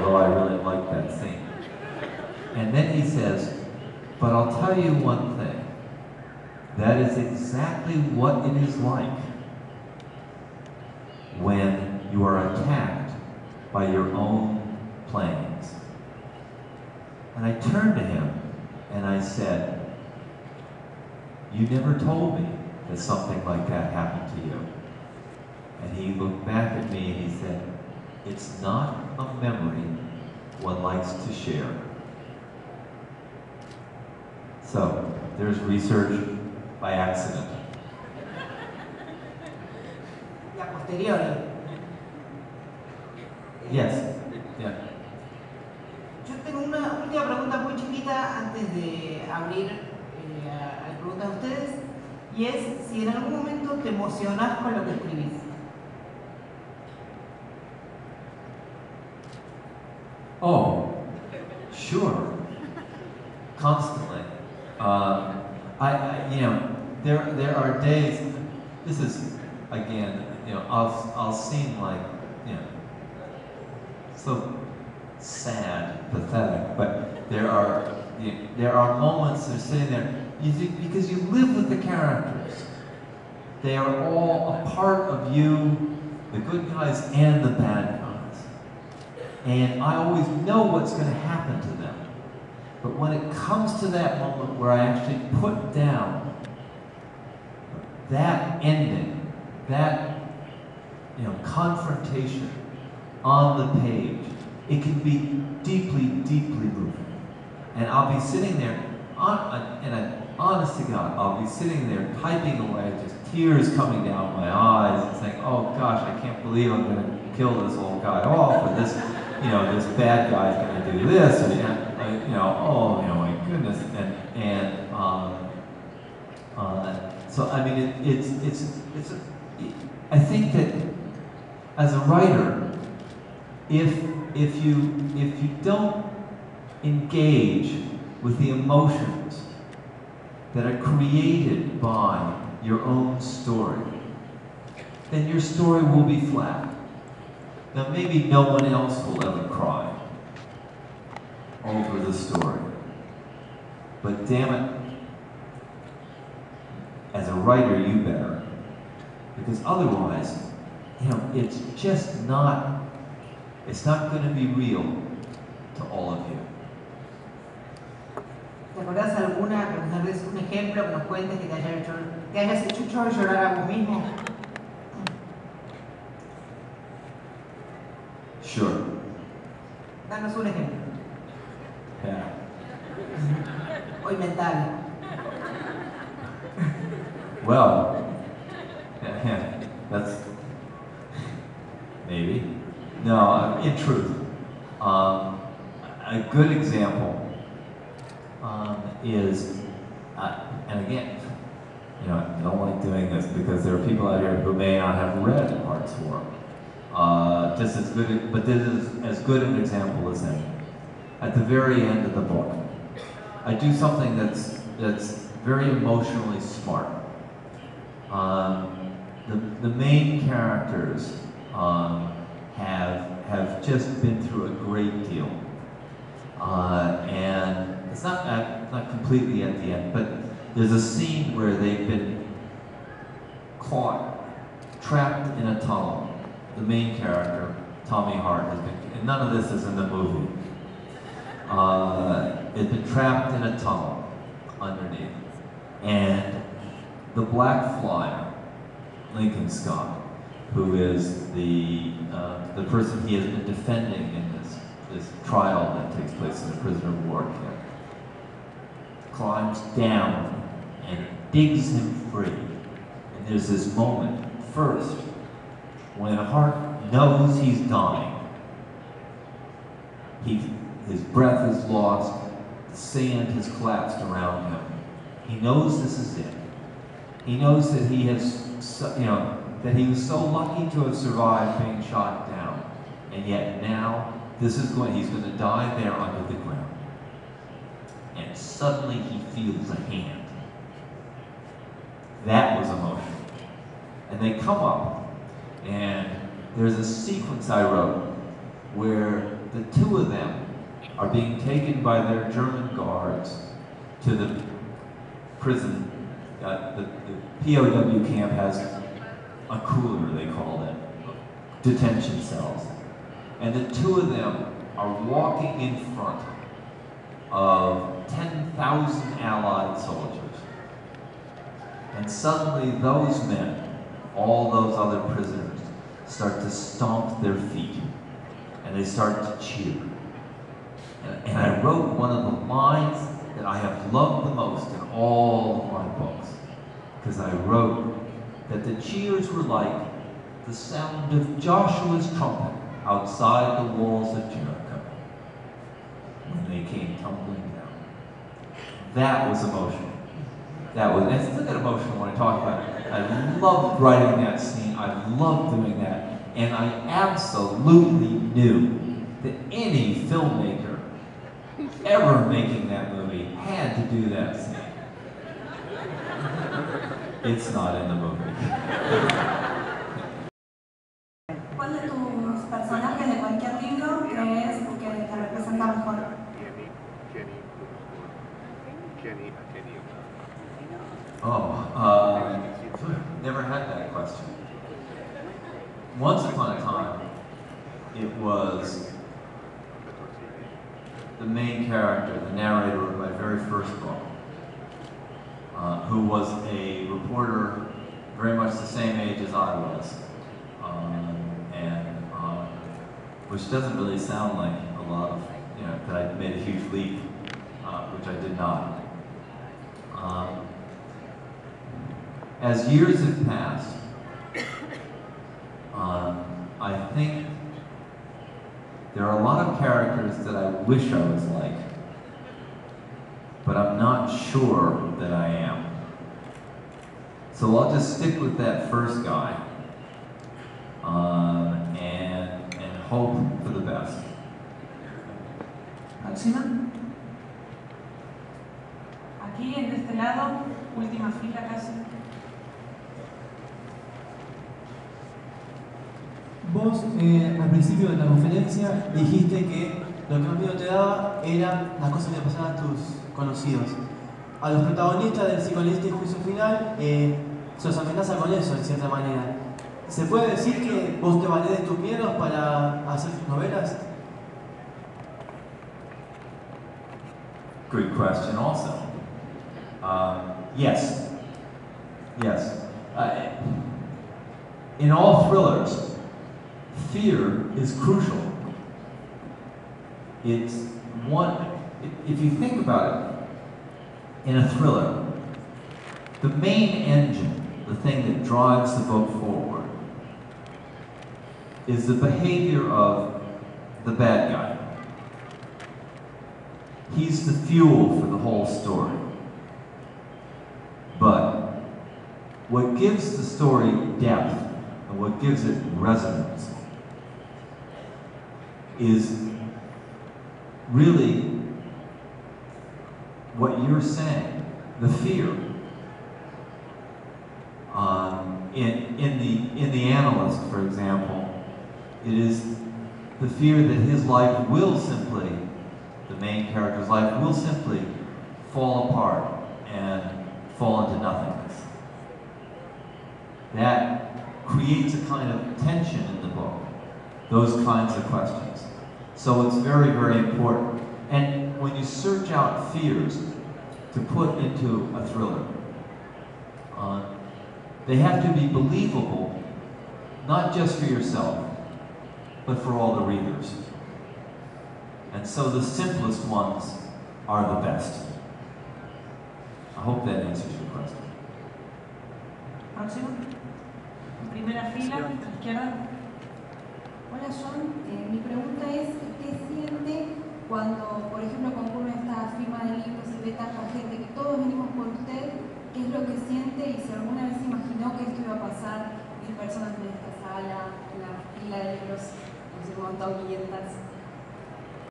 although I really like that scene. And then he says, but I'll tell you one thing. That is exactly what it is like when you are attacked by your own planes. And I turned to him and I said, you never told me that something like that happened to you. And he looked back at me and he said, it's not a memory one likes to share. So, there's research by accident. Y a posteriori. Yes. Yeah. Yo tengo una última pregunta muy chiquita antes de abrir a las preguntas de ustedes, y es si en algún momento te emocionás con lo que escribís. Oh, sure. Constantly. There are days. This is again, I'll seem like, so sad, pathetic, but there are moments that are sitting there because you live with the characters. They are all a part of you, the good guys and the bad guys. And I always know what's going to happen to them. But when it comes to that moment where I actually put down that ending, that confrontation on the page, it can be deeply, deeply moving. And I'll be sitting there, honest to God, I'll be sitting there typing away, just tears coming down my eyes, and saying, oh gosh, I can't believe I'm going to kill this old guy off, or this, this bad guy's going to do this, oh, my goodness, so I mean, I think that as a writer, if you don't engage with the emotions that are created by your own story, then your story will be flat. Now maybe no one else will ever cry over the story, but damn it, as a writer you better, because otherwise, it's just not, it's not going to be real to all of you. ¿Te acordás alguna, que nos des un ejemplo, que nos cuentes que te hayas hecho llorar a vos mismo? Sure. Danos un ejemplo. Yeah. Hoy mental. Well, yeah, that's maybe. No, in truth, a good example is, and again, I don't like doing this because there are people out here who may not have read Art's work. Just as good, but this is as good an example as any. At the very end of the book, I do something that's very emotionally smart. The main characters have just been through a great deal, and it's not completely at the end, but there's a scene where they've been caught, trapped in a tunnel. The main character, Tommy Hart, has been, and none of this is in the movie, has been trapped in a tunnel underneath, and the Black Flyer, Lincoln Scott, who is the person he has been defending in this trial that takes place in a prisoner of war camp, climbs down and digs him free. And there's this moment, first, when Hart knows he's dying. His breath is lost, the sand has collapsed around him. He knows this is it. He knows that he has, that he was so lucky to have survived being shot down, and yet now he's going to die there under the ground. And suddenly he feels a hand. That was emotional. And they come up, and there's a sequence I wrote where the two of them are being taken by their German guards to the prison. The POW camp has a cooler, they call it, detention cells. And the two of them are walking in front of 10,000 Allied soldiers. And suddenly those men, all those other prisoners, start to stomp their feet. And they start to cheer. And I wrote one of the lines that I have loved the most in all of my books. Because I wrote that the cheers were like the sound of Joshua's trumpet outside the walls of Jericho when they came tumbling down. That was emotional. I still get emotional when I talk about it. I loved writing that scene. I loved doing that. And I absolutely knew that any filmmaker ever making that movie had to do that scene. It's not in the movie. ¿Cuál de tus personajes de cualquier libro crees que te representa mejor? Never had that question. Once upon a time, it was the main character, the narrator of my very first book, who was a reporter very much the same age as I was, which doesn't really sound like a lot of, that I made a huge leap, which I did not. As years have passed, I think there are a lot of characters that I wish I was like, but I'm not sure that I am. So I'll just stick with that first guy and hope for the best. Próxima. Aquí, en este lado, última fila casi. Vos, al principio de la conferencia, dijiste que lo que más miedo te daba era las cosas que le pasaban a tus conocidos. A los protagonistas del psicoanalista y juicio final, se los amenaza con eso, en cierta manera. ¿Se puede decir que vos te valés de tus miedos para hacer tus novelas? Good question also. Yes. In all thrillers, fear is crucial. It's one, if you think about it, in a thriller, the main engine, the thing that drives the book forward, is the behavior of the bad guy. He's the fuel for the whole story. But what gives the story depth and what gives it resonance is really what you're saying, the fear. In the analyst, for example, it is the fear that his life will simply, the main character's life will simply fall apart and fall into nothingness. That creates a kind of tension in the book, those kinds of questions. So it's very, very important. And when you search out fears to put into a thriller, they have to be believable, not just for yourself, but for all the readers. And so the simplest ones are the best. I hope that answers your question. Próximo. Primera fila, a la izquierda. Hola John, mi pregunta es, ¿qué siente cuando, por ejemplo, concurre esta firma de libros y ve tanta gente que todos venimos por usted? ¿Qué es lo que siente y si alguna vez imaginó que esto iba a pasar 1000 personas en esta sala, en la fila de libros, no sé, un montón, 500?